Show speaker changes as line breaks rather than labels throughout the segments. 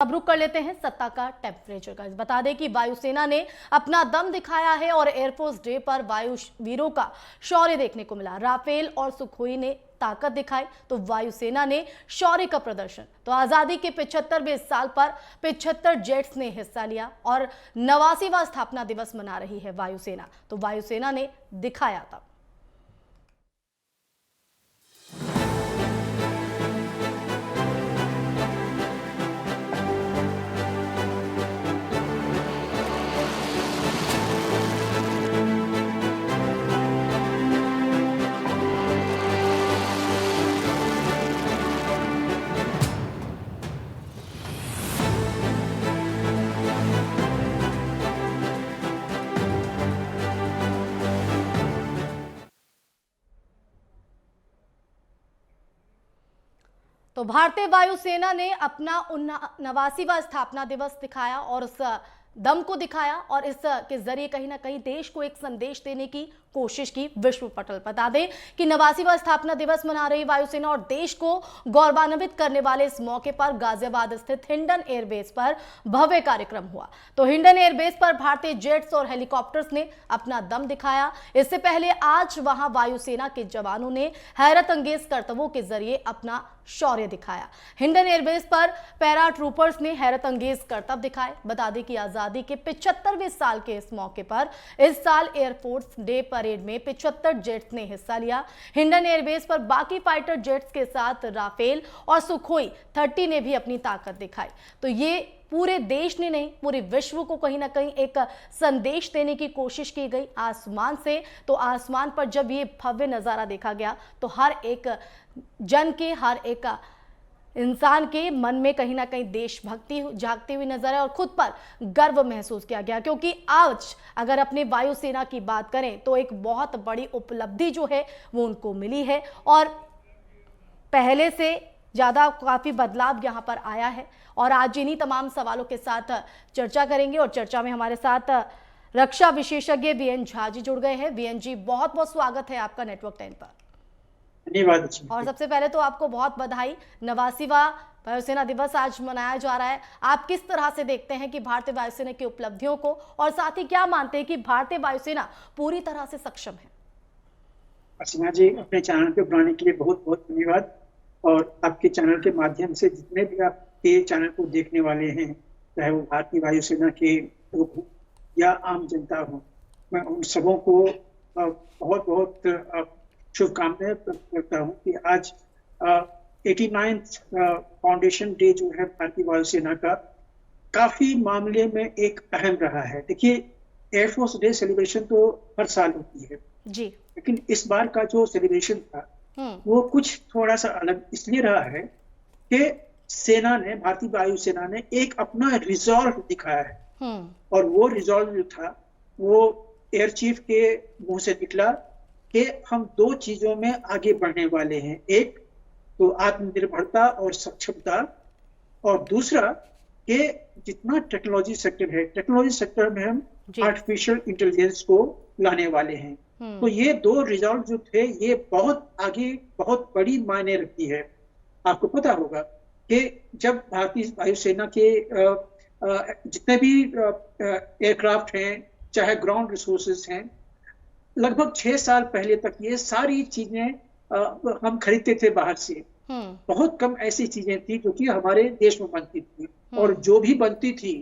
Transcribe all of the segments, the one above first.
अब रुक कर लेते हैं सत्ता का टेम्परेचर का। बता दें कि वायुसेना ने अपना दम दिखाया है और एयरफोर्स डे पर वायु वीरों का शौर्य देखने को मिला। राफेल और सुखोई ने ताकत दिखाई तो वायुसेना ने शौर्य का प्रदर्शन। तो आजादी के 75वें साल पर 75 जेट्स ने हिस्सा लिया और 89वां स्थापना दिवस मना रही है वायुसेना। तो वायुसेना ने दिखाया था। तो भारतीय वायुसेना ने अपना 89वां स्थापना दिवस दिखाया और उस दम को दिखाया और इसके जरिए कहीं ना कहीं देश को एक संदेश देने की कोशिश की विश्व पटल। बता दें कि 89वां स्थापना दिवस मना रही वायुसेना और देश को गौरवान्वित करने वाले इस मौके पर गाजियाबाद स्थित हिंडन एयरबेस पर भव्य कार्यक्रम हुआ। तो हिंडन एयरबेस पर भारतीय जेट्स और हेलीकॉप्टर्स ने अपना दम दिखाया। इससे पहले आज वहां वायुसेना के जवानों ने हैरत अंगेज करतबों के जरिए अपना शौर्य दिखाया। हिंडन एयरबेस पर पैरा ट्रूपर्स ने हैरत अंगेज करतब दिखाए। बता दें कि आजादी के 75वें साल के इस मौके पर इस साल एयरफोर्स डे परेड में 75 जेट्स ने हिस्सा लिया। हिंडन एयरबेस पर बाकी फाइटर जेट्स के साथ राफेल और सुखोई 30 ने भी अपनी ताकत दिखाई। तो ये पूरे देश ने नहीं, पूरे विश्व को कहीं ना कहीं एक संदेश देने की कोशिश की गई आसमान से। तो आसमान पर जब ये भव्य नजारा देखा गया तो हर एक जन के, हर एक इंसान के मन में कहीं ना कहीं देशभक्ति जागती हुई नजर है और खुद पर गर्व महसूस किया गया। क्योंकि आज अगर अपने वायुसेना की बात करें तो एक बहुत बड़ी उपलब्धि जो है वो उनको मिली है और पहले से ज्यादा काफी बदलाव यहां पर आया है। और आज इन्हीं तमाम सवालों के साथ चर्चा करेंगे और चर्चा में हमारे साथ रक्षा विशेषज्ञ वीएन झा जी जुड़ गए हैं। वीएन जी, बहुत बहुत स्वागत है आपका नेटवर्क 10 पर।
धन्यवाद।
और सबसे पहले तो आपको बहुत बधाई। 89वां वायुसेना दिवस आज मनाया जा रहा है। आप किस तरह से देखते हैं कि भारतीय वायुसेना की उपलब्धियों को और साथ ही क्या मानते हैं कि भारतीय वायुसेना पूरी तरह से सक्षम है?
अर्चना जी, अपने चैनल पे बुलाने के लिए बहुत बहुत धन्यवाद। और आपके चैनल के माध्यम से जितने भी आपके चैनल को देखने वाले हैं, चाहे वो भारतीय वायुसेना के लोग हो या आम जनता हो, मैं उन सबों को बहुत बहुत शुभकामनाएं करता हूँ कि आज 89th फाउंडेशन डे जो है भारतीय वायुसेना का काफी मामले में एक अहम रहा है। देखिए, एयरफोर्स डे सेलिब्रेशन तो हर साल होती है
जी,
लेकिन इस बार का जो सेलिब्रेशन था वो कुछ थोड़ा सा अलग इसलिए रहा है कि सेना ने, भारतीय वायुसेना ने एक अपना रिजॉल्व दिखाया है। और वो रिजॉल्व जो था वो एयर चीफ के मुंह से निकला कि हम दो चीजों में आगे बढ़ने वाले हैं। एक तो आत्मनिर्भरता और सक्षमता, और दूसरा कि जितना टेक्नोलॉजी सेक्टर है, टेक्नोलॉजी सेक्टर में हम आर्टिफिशियल इंटेलिजेंस को लाने वाले हैं। तो ये दो रिजल्ट जो थे ये बहुत आगे, बहुत बड़ी मायने रखती है। आपको पता होगा कि जब भारतीय वायुसेना के जितने भी एयरक्राफ्ट हैं, चाहे ग्राउंड रिसोर्सेज हैं, लगभग 6 साल पहले तक ये सारी चीजें हम खरीदते थे बाहर से। बहुत कम ऐसी चीजें थी जो कि हमारे देश में बनती थी, और जो भी बनती थी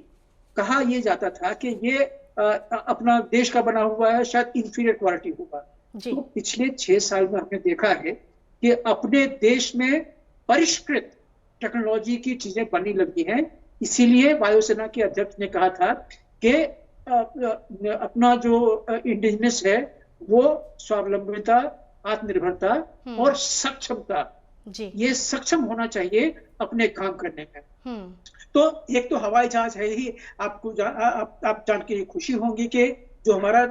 कहा यह जाता था कि ये अपना देश का बना हुआ है, शायद इंफीरियर क्वालिटी होगा। तो पिछले 6 साल में हमने देखा है कि अपने देश में परिष्कृत टेक्नोलॉजी की चीजें बनने लगी हैं। इसीलिए वायुसेना के अध्यक्ष ने कहा था कि अपना जो इंडिजिनस है वो स्वावलंबिता, आत्मनिर्भरता और सक्षमता, ये सक्षम होना चाहिए अपने काम करने में। तो एक तो हवाई जहाज है ही, आपको आप जान के खुशी होंगी कि जो हमारा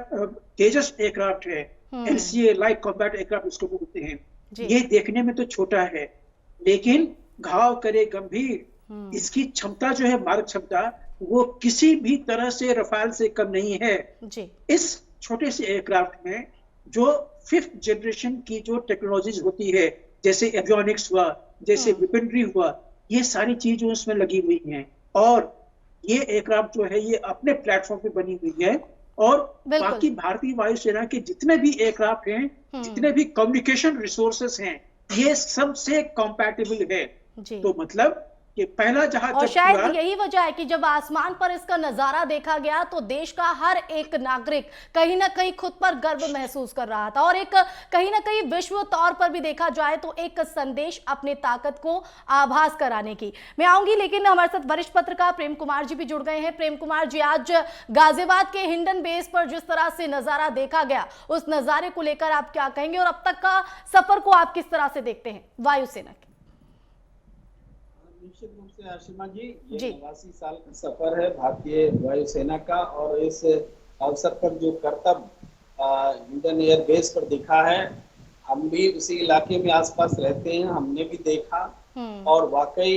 तेजस एयरक्राफ्ट है, LCA लाइट कॉम्बैट एयरक्राफ्ट उसको बोलते हैं, ये देखने में तो छोटा है लेकिन घाव करे गंभीर। इसकी क्षमता जो है, मारक क्षमता, वो किसी भी तरह से रफाल से कम नहीं है। इस छोटे से एयरक्राफ्ट में जो 5th जनरेशन की जो टेक्नोलॉजीज होती है, जैसे एवियोनिक्स हुआ, जैसे वेपनरी हुआ, ये सारी चीजें उसमें लगी हुई हैं। और ये एयरक्राफ्ट जो है ये अपने प्लेटफॉर्म पे बनी हुई है, और बाकी भारतीय वायुसेना के जितने भी एयरक्राफ्ट हैं, जितने भी कम्युनिकेशन रिसोर्सेस हैं, ये सबसे कंपैटिबल है। तो मतलब कि पहला जहाज,
और शायद यही वजह है कि जब आसमान पर इसका नजारा देखा गया तो देश का हर एक नागरिक कहीं ना कहीं खुद पर गर्व महसूस कर रहा था, और एक कहीं ना कहीं विश्व तौर पर भी देखा जाए तो एक संदेश अपने ताकत को आभास कराने की। मैं आऊंगी, लेकिन हमारे साथ वरिष्ठ पत्रकार प्रेम कुमार जी भी जुड़ गए हैं। प्रेम कुमार जी, आज गाजियाबाद के हिंडन बेस पर जिस तरह से नजारा देखा गया, उस नजारे को लेकर आप क्या कहेंगे, और अब तक का सफर को आप किस तरह से देखते हैं वायुसेना के?
निश्चित रूप से आशिमा जी, ये 89 साल का सफर है भारतीय वायुसेना का, और इस अवसर पर जो कर्तव्य हिंडन एयर बेस पर दिखा है, हम भी उसी इलाके में आसपास रहते हैं, हमने भी देखा, और वाकई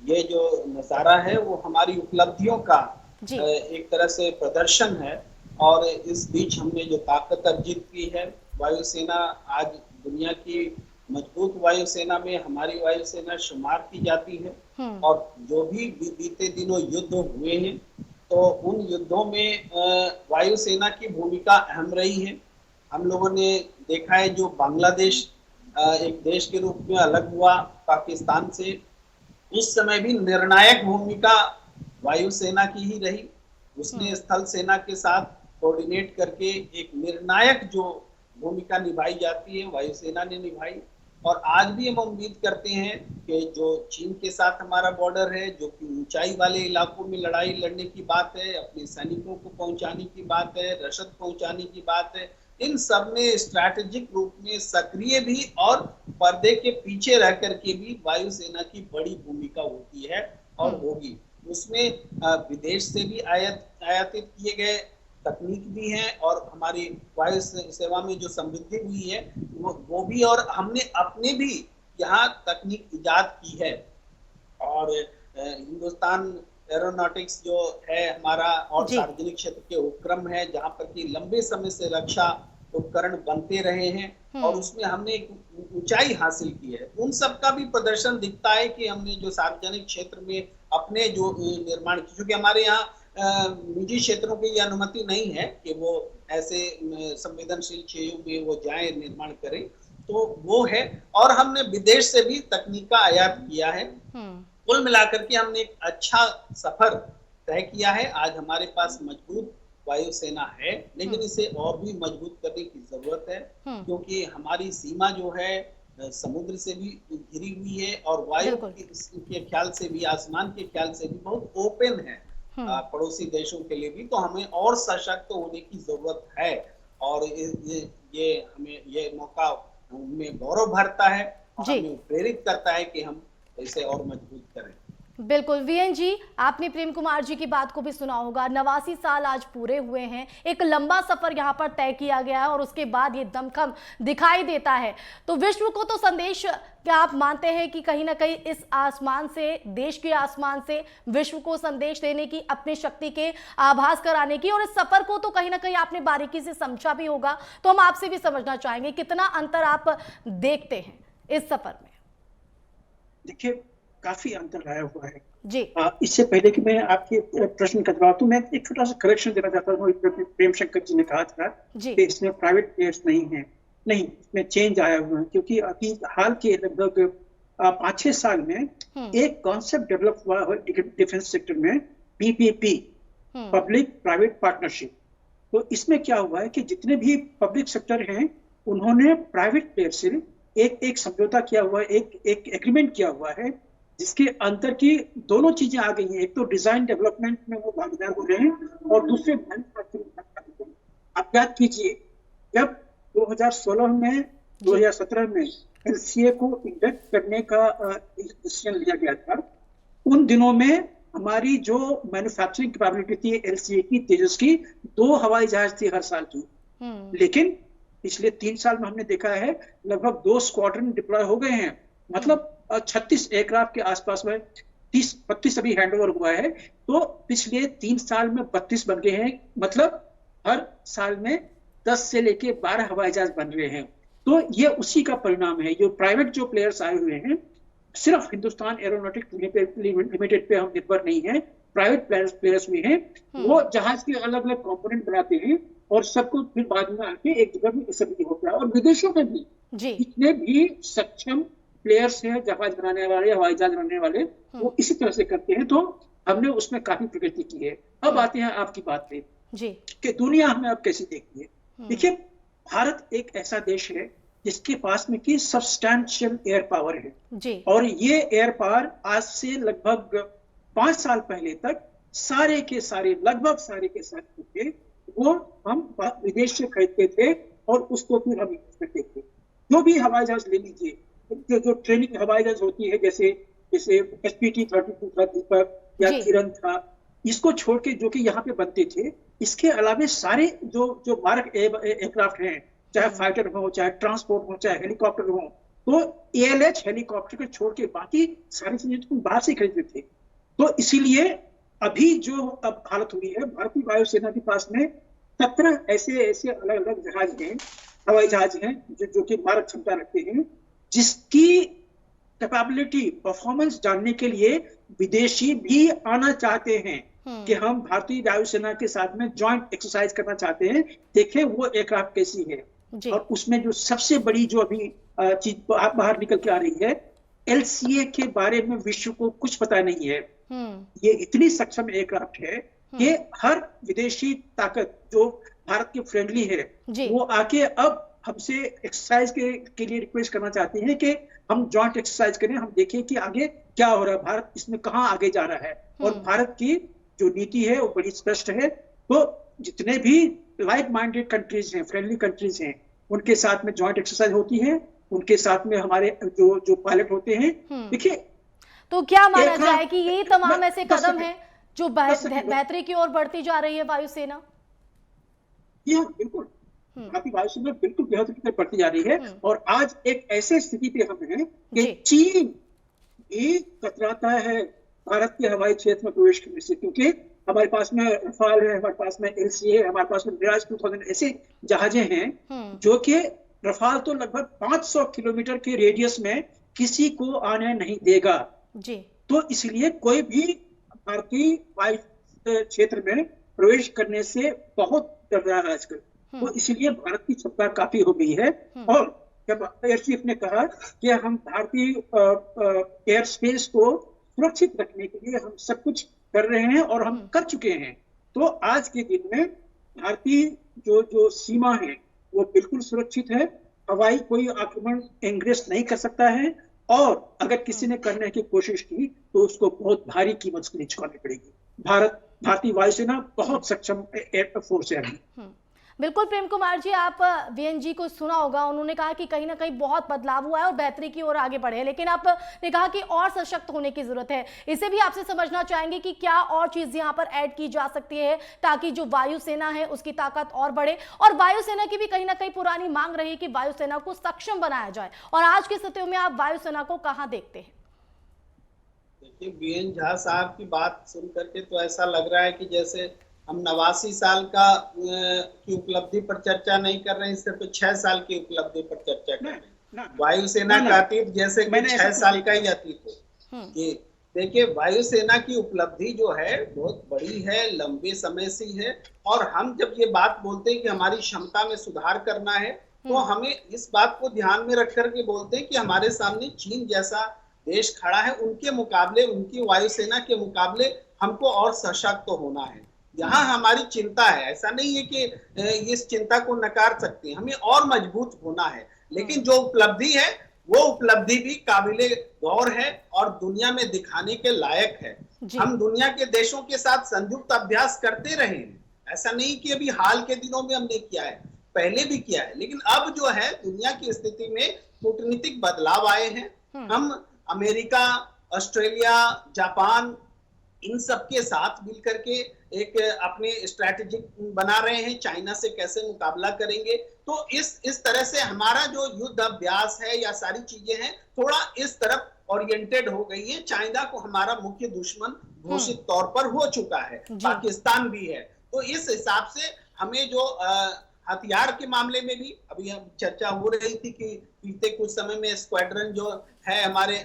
ये जो नजारा है वो हमारी उपलब्धियों का एक तरह से प्रदर्शन है। और इस बीच हमने जो ताकत अर्जित की है, वायुसेना आज दुनिया की मजबूत वायुसेना में हमारी वायुसेना शुमार की जाती है। और जो भी बीते दिनों युद्ध हुए हैं, तो उन युद्धों में वायुसेना की भूमिका अहम रही है। हम लोगों ने देखा है, जो बांग्लादेश एक देश के रूप में अलग हुआ पाकिस्तान से, उस समय भी निर्णायक भूमिका वायुसेना की ही रही। उसने स्थल सेना के साथ कोऑर्डिनेट करके एक निर्णायक जो भूमिका निभाई जाती है, वायुसेना ने निभाई। और आज भी हम उम्मीद करते हैं कि जो चीन के साथ हमारा बॉर्डर है, जो कि ऊंचाई वाले इलाकों में लड़ाई लड़ने की बात है, अपने सैनिकों को पहुंचाने की बात है, रसद पहुंचाने की बात है, इन सब में स्ट्रैटेजिक रूप में सक्रिय भी और पर्दे के पीछे रह करके भी वायुसेना की बड़ी भूमिका होती है और होगी। उसमें विदेश से भी आयातित किए गए तकनीक भी है, और हमारी वायु सेवा में जो समृद्धि हुई है वो भी, और हमने अपने भी यहाँ तकनीक इजाद की है। और हिंदुस्तान एरोनॉटिक्स जो है हमारा, और सार्वजनिक क्षेत्र के उपक्रम है जहाँ पर कि लंबे समय से रक्षा उपकरण बनते रहे हैं, और उसमें हमने एक ऊंचाई हासिल की है। उन सब का भी प्रदर्शन दिखता है कि हमने जो सार्वजनिक क्षेत्र में अपने जो निर्माण की, क्योंकि हमारे यहाँ निजी क्षेत्रों की ये अनुमति नहीं है कि वो ऐसे संवेदनशील क्षेत्रों में वो जाए निर्माण करें, तो वो है। और हमने विदेश से भी तकनीक का आयात किया है। कुल मिलाकर के हमने एक अच्छा सफर तय किया है। आज हमारे पास मजबूत वायुसेना है, लेकिन इसे और भी मजबूत करने की जरूरत है, क्योंकि हमारी सीमा जो है समुद्र से भी घिरी हुई है, और वायु के ख्याल से भी, आसमान के ख्याल से भी बहुत ओपन है पड़ोसी देशों के लिए भी। तो हमें और सशक्त होने की जरूरत है, और ये हमें ये मौका हमें गौरव भरता है और हमें प्रेरित करता है कि हम इसे और मजबूत करें।
बिल्कुल वीएन जी, आपने प्रेम कुमार जी की बात को भी सुना होगा। 89 साल आज पूरे हुए हैं, एक लंबा सफर यहाँ पर तय किया गया है, और उसके बाद ये दमखम दिखाई देता है। तो विश्व को तो संदेश, क्या आप मानते हैं कि कहीं ना कहीं इस आसमान से, देश के आसमान से विश्व को संदेश देने की, अपनी शक्ति के आभास कराने की, और इस सफर को तो कहीं ना कहीं आपने बारीकी से समझा भी होगा, तो हम आपसे भी समझना चाहेंगे कितना अंतर आप देखते हैं इस सफर में?
देखिए, काफी अंतर आया हुआ है
जी।
इससे पहले कि मैं आपके प्रश्न का जवाब दूं, मैं एक छोटा सा करेक्शन देना चाहता हूँ। प्रेम शंकर जी ने कहा था कि इसमें प्राइवेट प्लेयर्स नहीं है, नहीं, इसमें चेंज आया हुआ है, क्योंकि अभी हाल के लगभग 5-6 साल में एक कॉन्सेप्ट डेवलप हुआ है डिफेंस सेक्टर में, PPP, पब्लिक प्राइवेट पार्टनरशिप। तो इसमें क्या हुआ है कि जितने भी पब्लिक सेक्टर हैं, उन्होंने प्राइवेट प्लेयर से एक समझौता किया हुआ है, एक एग्रीमेंट किया हुआ है, जिसके अंतर की दोनों चीजें आ गई हैं। एक तो डिजाइन डेवलपमेंट में वो भागीदार हो रहे हैं, और दूसरे मैन्युफैक्चरिंग। आप याद कीजिए, जब 2016 में 2017 में LCA को इंडक्ट करने का डिसीजन लिया गया था, उन दिनों में हमारी जो मैन्युफैक्चरिंग कैपेबिलिटी थी LCA की, तेजस की, 2 हवाई जहाज थी हर साल की। लेकिन पिछले 3 साल में हमने देखा है लगभग 2 स्क्वाड्रन डिप्लॉय हो गए हैं, मतलब 36 एयरक्राफ्ट के आसपास में 30-32 अभी हैंडओवर हुआ है। तो पिछले 3 साल में 32 बन गए हैं, मतलब हर साल में 10 से लेके 12 हवाई जहाज बन रहे हैं। तो ये उसी का परिणाम है। जो प्राइवेट जो प्लेयर्स आए हुए हैं, सिर्फ हिंदुस्तान एरोनॉटिक्स लिमिटेड पे हम निर्भर नहीं है, प्राइवेट प्लेयर्स भी हैं, वो जहाज के अलग अलग कंपोनेंट बनाते हैं और सबको फिर बाद में आके एक जगह में असेंबली होता है। और विदेशों में भी जितने भी सक्षम प्लेयर्स हैं जहाज बनाने वाले, हवाई जहाज बनाने वाले, वो इसी तरह से करते हैं। तो हमने उसमें काफी प्रगति की है। अब आते हैं आपकी बात पे कि दुनिया हमें अब कैसी देखती है। देखिए, भारत एक ऐसा देश है जिसके पास में की सब्सटैंशियल एयर पावर है और ये एयर पावर आज से लगभग 5 साल पहले तक सारे के सारे, लगभग सारे के सारे थे, वो हम विदेश से खरीदते थे और उसको फिर हम यूज करते थे। जो भी हवाई जहाज ले लीजिए, जो ट्रेनिंग हवाई जहाज होती है, जैसे SPT-32 था, दीपक या किरण था, इसको छोड़ के जो कि यहाँ पे बनते थे, इसके अलावा सारे जो मारक एयरक्राफ्ट हैं, चाहे फाइटर हो, चाहे ट्रांसपोर्ट हो, चाहे हेलीकॉप्टर हो, तो ALH हेलीकॉप्टर को छोड़ के बाकी सारी चीजें तो बाहर से खरीदते थे। तो इसीलिए अभी जो अब हालत हुई है, भारतीय वायुसेना के पास में 17 ऐसे अलग अलग जहाज हैं, हवाई जहाज हैं जो कि मारक क्षमता रखते हैं, जिसकी कैपेबिलिटी, परफॉर्मेंस जानने के लिए विदेशी भी आना चाहते हैं कि हम भारतीय वायुसेना के साथ में जॉइंट एक्सरसाइज करना चाहते हैं, देखें वो एयरक्राफ्ट कैसी है। और उसमें जो सबसे बड़ी जो अभी चीज बाहर निकल के आ रही है, LCA के बारे में विश्व को कुछ पता नहीं है। ये इतनी सक्षम एयरक्राफ्ट है कि हर विदेशी ताकत जो भारत के फ्रेंडली है, वो आके अब हमसे एक्सरसाइज के लिए रिक्वेस्ट करना चाहते हैं कि हम जॉइंट एक्सरसाइज करें, हम देखें कि आगे क्या हो रहा है, भारत इसमें कहाँ आगे जा रहा है। और भारत की जो नीति है वो बड़ी स्पष्ट है। तो जितने भी लाइक माइंडेड कंट्रीज हैं, फ्रेंडली कंट्रीज हैं, उनके साथ में जॉइंट एक्सरसाइज होती है, उनके साथ में हमारे जो पायलट होते हैं। देखिए,
तो क्या माना जाए कि ये तमाम ऐसे कदम हैं जो बेहतरी की ओर बढ़ती जा रही है वायुसेना?
बिल्कुल, भारतीय वायुसेना बिल्कुल बेहतर की तरफ बढ़ती जा रही है। और आज एक ऐसे स्थिति पे हम हैं कि चीन भी कतराता है भारत के हवाई क्षेत्र में प्रवेश करने से, क्योंकि हमारे पास में रफाल है, हमारे पास में LCA है, हमारे पास में मिराज 2000 ऐसे जहाजें हैं जो कि रफाल तो लगभग 500 किलोमीटर के रेडियस में किसी को आने नहीं देगा। तो इसलिए कोई भी भारतीय वायु क्षेत्र में प्रवेश करने से बहुत डर रहा है आजकल। तो इसलिए भारत की क्षमता काफी हो गई है। और जब एयर चीफ ने कहा कि हम भारतीय एयर स्पेस को सुरक्षित रखने के लिए हम सब कुछ कर रहे हैं और हम कर चुके हैं, तो आज के दिन में भारतीय जो सीमा है वो बिल्कुल सुरक्षित है। हवाई कोई आक्रमण एंग्रेस नहीं कर सकता है, और अगर किसी ने करने की कोशिश की तो उसको बहुत भारी कीमत उसके लिए चुकानी पड़ेगी। भारतीय वायुसेना बहुत सक्षम एयर फोर्स है अभी।
बिल्कुल प्रेम कुमार जी, आप VN जी को सुना होगा, उन्होंने कहा कि कहीं ना कहीं बहुत बदलाव हुआ है और बेहतरी की ओर आगे बढ़े, लेकिन आपने कहा कि और सशक्त होने की जरूरत है। इसे भी आपसे समझना चाहेंगे कि क्या और चीज यहाँ पर ऐड की जा सकती है ताकि जो वायुसेना है उसकी ताकत और बढ़े। और वायुसेना की भी कहीं ना कहीं पुरानी मांग रही है कि वायुसेना को सक्षम बनाया जाए, और आज की स्थिति में आप वायुसेना को कहाँ देखते हैं?
देखिए, VN झा साहब की बात सुन करके तो ऐसा लग रहा है कि जैसे हम 89 साल की उपलब्धि पर चर्चा नहीं कर रहे हैं, सिर्फ 6 साल की उपलब्धि पर चर्चा कर रहे हैं। वायुसेना का अतीत जैसे कि 6 साल का ही अतीत हो। ये देखिए, वायुसेना की उपलब्धि जो है बहुत बड़ी है, लंबे समय से है। और हम जब ये बात बोलते हैं कि हमारी क्षमता में सुधार करना है, तो हमें इस बात को ध्यान में रख करके बोलते हैं कि हमारे सामने चीन जैसा देश खड़ा है, उनके मुकाबले, उनकी वायुसेना के मुकाबले हमको और सशक्त होना है। यहाँ हमारी चिंता है, ऐसा नहीं है कि इस चिंता को नकार सकते हैं, हमें और मजबूत होना है। लेकिन जो उपलब्धि है वो उपलब्धि भी काबिले गौर है और दुनिया में दिखाने के लायक है। हम दुनिया के देशों के साथ संयुक्त अभ्यास करते रहे हैं, ऐसा नहीं कि अभी हाल के दिनों में हमने किया है, पहले भी किया है। लेकिन अब जो है दुनिया की स्थिति में कूटनीतिक बदलाव आए हैं। हम अमेरिका, ऑस्ट्रेलिया, जापान, इन सबके साथ मिलकर के एक अपने स्ट्रैटेजिक बना रहे हैं, चाइना से कैसे मुकाबला करेंगे। तो इस तरह से हमारा जो युद्ध अभ्यास है या सारी चीजें हैं थोड़ा इस तरफ ओरिएंटेड हो गई है। चाइना को हमारा मुख्य दुश्मन घोषित तौर पर हो चुका है, पाकिस्तान भी है। तो इस हिसाब से हमें जो हथियार के मामले में भी अभी हम चर्चा हो रही थी कि बीते कुछ समय में स्क्वाड्रन जो है हमारे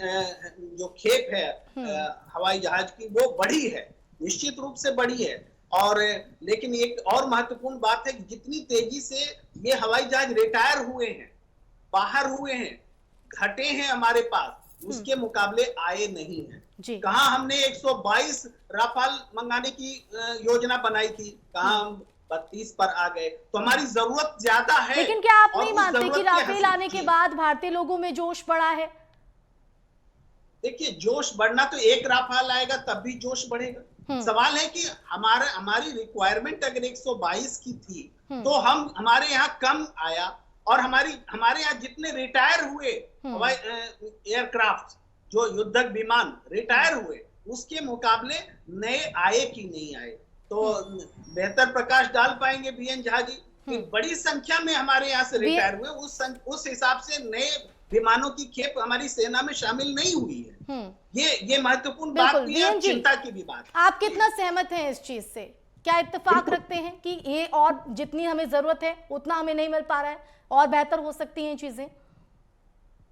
जो खेप है हवाई जहाज की वो बढ़ी है, निश्चित रूप से बढ़ी है। और लेकिन एक और महत्वपूर्ण बात है कि जितनी तेजी से ये हवाई जहाज रिटायर हुए हैं, बाहर हुए हैं, घटे हैं हमारे पास, उसके मुकाबले आए नहीं है। कहाँ हमने 122 राफाल मंगाने की योजना बनाई थी, कहाँ हम 32 पर आ गए। तो हमारी जरूरत ज्यादा है।
लेकिन क्या आप नहीं मानते कि राफेल आने के बाद भारतीय लोगों में जोश बढ़ा है?
देखिए, जोश बढ़ना तो एक राफाल आएगा तब भी जोश बढ़ेगा। सवाल है कि हमारी रिक्वायरमेंट अगर 122 की थी तो हमारे यहाँ कम आया, और हमारे यहाँ जितने रिटायर हुए हवाई एयरक्राफ्ट, जो युद्धक विमान रिटायर हुए, उसके मुकाबले नए आए कि नहीं आए। तो बेहतर प्रकाश डाल पाएंगे बीएन झा जी कि बड़ी संख्या में हमारे यहाँ से रिटायर हुए, उस हिसाब से नए विमानों की खेप हमारी सेना में शामिल नहीं हुई है। ये महत्वपूर्ण बात भी है, चिंता की भी बात।
आप कितना सहमत हैं इस चीज से? क्या इत्तेफाक रखते हैं कि ये और जितनी हमें जरूरत है उतना हमें नहीं मिल पा रहा है और बेहतर हो सकती हैं चीजें?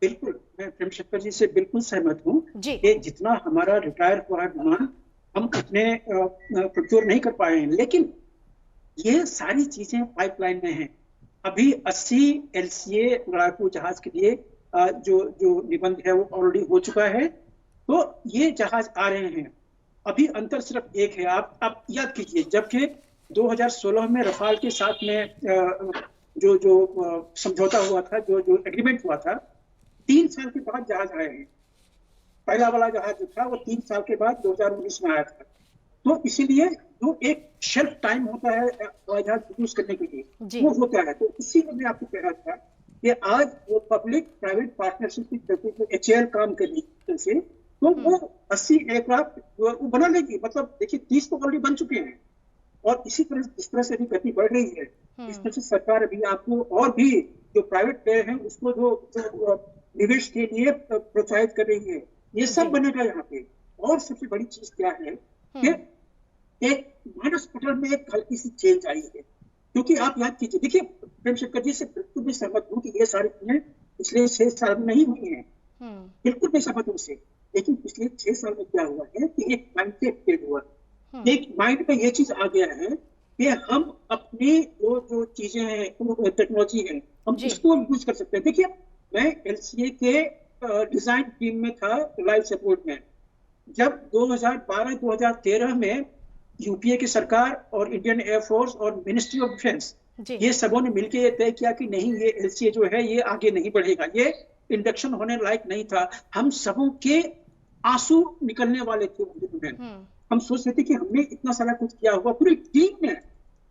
बिल्कुल, मैं प्रेम शक्कर जी से बिल्कुल सहमत हूँ कि जितना हमारा रिटायर हुआ विमान हम अपने प्रोक्योर नहीं कर पाए हैं, लेकिन ये सारी चीजें पाइपलाइन में हैं। अभी 80 LCA लड़ाकू जहाज के लिए जो निबंध है वो ऑलरेडी हो चुका है, तो ये जहाज आ रहे हैं। अभी अंतर सिर्फ एक है, आप याद कीजिए, जबकि 2016 में रफाल के साथ में जो समझौता हुआ था, जो एग्रीमेंट हुआ था, 3 साल के बाद जहाज आए हैं। पहला वाला जहाज जो था वो 3 साल के बाद 2019 में आया था। तो इसीलिए जो एक शेल्फ टाइम होता है हवाई जहाज प्रोड्यूस करने के लिए वो होता है। तो इसीलिए मैं आपको कह रहा था कि आज वो पब्लिक प्राइवेट पार्टनरशिप की तरफ जो HAL काम करनी से, तो वो 80 एयरक्राफ्ट वो बना लेगी। मतलब देखिए 30 तो ऑलरेडी बन चुके हैं, और इसी तरह जिस तरह से अभी गति बढ़ रही है, इस तरह से सरकार अभी आपको और भी जो प्राइवेट प्लेयर है उसको जो निवेश के लिए प्रोत्साहित कर रही है, ये सब बनेगा यहाँ पे। और सबसे बड़ी चीज क्या है कि एक मानस पटल में एक हल्की सी चेंज आई है, क्योंकि आप याद कीजिए, देखिए प्रेम शक्कर जी से बिल्कुल भी सहमत हूँ कि ये सारी चीजें पिछले 6 साल में नहीं हुई हैं, बिल्कुल भी सहमत हूँ उससे। लेकिन पिछले 6 साल में क्या हुआ है कि एक माइंडसेट चेंज हुआ, एक माइंड में ये चीज आ गया है कि हम अपनी जो चीजें हैं, टेक्नोलॉजी है, हम इसको यूज कर सकते हैं। देखिए, मैं LCA के डिजाइन टीम में था, लाइफ सपोर्ट में। जब 2012-2013 में यूपीए की सरकार और इंडियन एयरफोर्स और मिनिस्ट्री ऑफ डिफेंस, ये सबों ने मिलकर ये तय किया कि नहीं, ये LCA जो है ये आगे नहीं बढ़ेगा, ये इंडक्शन होने लायक नहीं था। हम सबों के आंसू निकलने वाले थे। हम सोच रहे थे कि हमने इतना सारा कुछ किया होगा, पूरी टीम ने,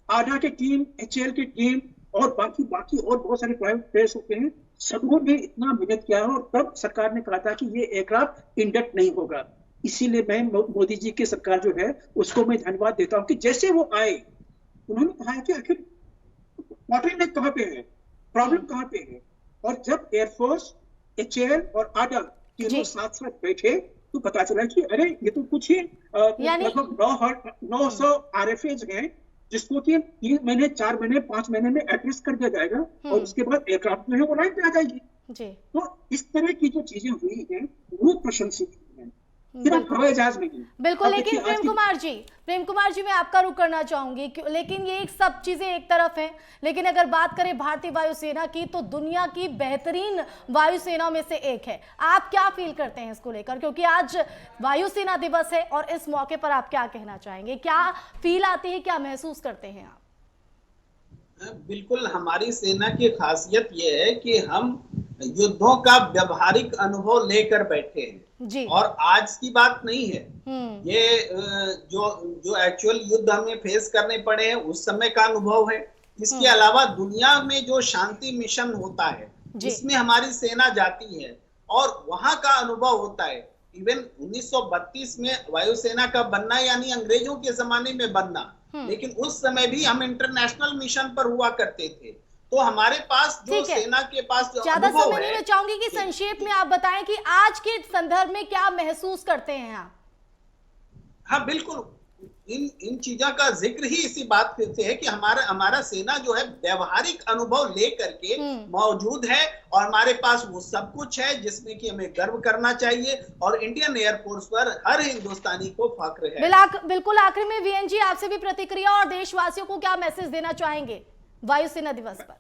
आडा की टीम, HAL की टीम और बाकी और बहुत सारे प्राइवेट प्लेयर्स होते हैं, सबों ने इतना मेहनत किया है, और तब सरकार ने कहा था कि ये एयरक्राफ्ट इंडक्ट नहीं होगा। इसीलिए मैं मोदी जी की सरकार जो है उसको मैं धन्यवाद देता हूँ कि जैसे वो आए, उन्होंने कहा कि आखिर बॉटलनेक कहाँ पे है, प्रॉब्लम कहाँ पे है। और जब एयरफोर्स, HAL और आडा तीनों साथ साथ बैठे तो पता चला कि अरे ये तो कुछ ही लगभग 900 RFAs हैं, जिसको कि 3 महीने, 4 महीने, 5 महीने में एड्रेस कर दिया जाएगा, और उसके बाद एयरक्राफ्ट जो है वो लाइन पे आ जाएगी। तो इस तरह की जो चीजें हुई हैं वो प्रशंसित है, सिर्फ हवाई जहाज नहीं।
बिल्कुल, लेकिन प्रेम कुमार जी मैं आपका रुख करना चाहूंगी, लेकिन ये सब चीजें एक तरफ हैं, लेकिन अगर बात करें भारतीय वायुसेना की, तो दुनिया की बेहतरीन वायुसेना में से एक है। आप क्या फील करते हैं इसको लेकर, क्योंकि आज वायुसेना दिवस है, और इस मौके पर आप क्या कहना चाहेंगे? क्या फील आती है, क्या महसूस करते हैं आप?
बिल्कुल, हमारी सेना की खासियत यह है कि हम युद्धों का व्यवहारिक अनुभव लेकर बैठे हैं जी। और आज की बात नहीं है, ये जो एक्चुअल युद्ध हमें फेस करने पड़े हैं उस समय का अनुभव है। इसके अलावा दुनिया में जो शांति मिशन होता है जिसमें हमारी सेना जाती है और वहां का अनुभव होता है। इवन 1932 में वायुसेना का बनना यानी अंग्रेजों के जमाने में बनना, लेकिन उस समय भी हम इंटरनेशनल मिशन पर हुआ करते थे। तो हमारे पास जो सेना के पास जो
ज्यादा समय नहीं, मैं चाहूंगी कि संक्षेप में आप बताएं कि आज के संदर्भ में क्या महसूस करते हैं आप।
हाँ बिल्कुल, इन चीजों का जिक्र ही इसी बात से है कि हमारा सेना जो है व्यवहारिक अनुभव लेकर के मौजूद है और हमारे पास वो सब कुछ है जिसमें कि हमें गर्व करना चाहिए और इंडियन एयरफोर्स पर हर हिंदुस्तानी को फख्र है।
बिल्कुल आखिर में वीएन जी आपसे भी प्रतिक्रिया और देशवासियों को क्या मैसेज देना चाहेंगे वायुसेना दिवस पर?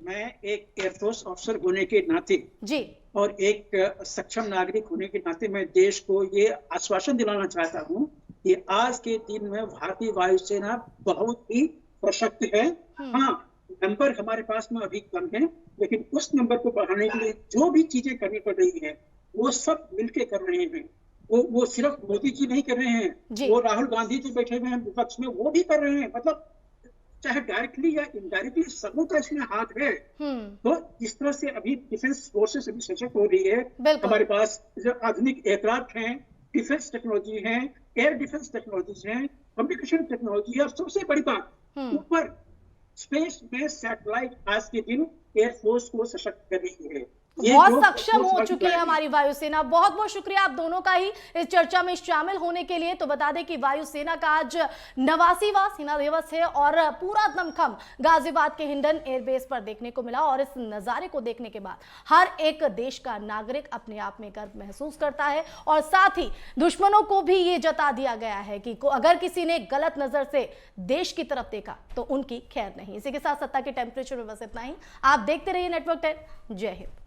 मैं एक एयरफोर्स ऑफिसर होने के नाते
जी
और एक सक्षम नागरिक होने के नाते मैं देश को ये आश्वासन दिलाना चाहता हूँ कि आज के दिन में भारतीय वायुसेना बहुत ही सशक्त है। हाँ, नंबर हमारे पास में अभी कम है, लेकिन उस नंबर को बढ़ाने के लिए जो भी चीजें करनी पड़ रही है वो सब मिलके कर रहे हैं। वो सिर्फ मोदी जी नहीं कर रहे हैं, वो राहुल गांधी जो बैठे हुए हैं विपक्ष में वो भी कर रहे हैं। मतलब चाहे डायरेक्टली या इनडायरेक्टली सबों का इसमें हाथ है। तो इस तरह से अभी डिफेंस फोर्सेस अभी सशक्त हो रही है। हमारे पास जो आधुनिक एयरक्राफ्ट हैं, डिफेंस टेक्नोलॉजी है, एयर डिफेंस टेक्नोलॉजीज हैं, कम्युनिकेशन टेक्नोलॉजी है और सबसे बड़ी बात ऊपर स्पेस में सैटेलाइट आज के दिन एयरफोर्स को सशक्त कर रही है।
बहुत सक्षम हो चुकी है हमारी वायुसेना। बहुत बहुत शुक्रिया आप दोनों का ही इस चर्चा में शामिल होने के लिए। तो बता दें कि वायुसेना का आज 89वां सेना दिवस है और पूरा दमखम गाजियाबाद के हिंडन एयरबेस पर देखने को मिला और इस नजारे को देखने के बाद हर एक देश का नागरिक अपने आप में गर्व महसूस करता है और साथ ही दुश्मनों को भी ये जता दिया गया है कि अगर किसी ने गलत नजर से देश की तरफ देखा तो उनकी खैर नहीं। इसी के साथ सत्ता के टेम्परेचर में बस इतना ही। आप देखते रहिए नेटवर्क 10। जय हिंद।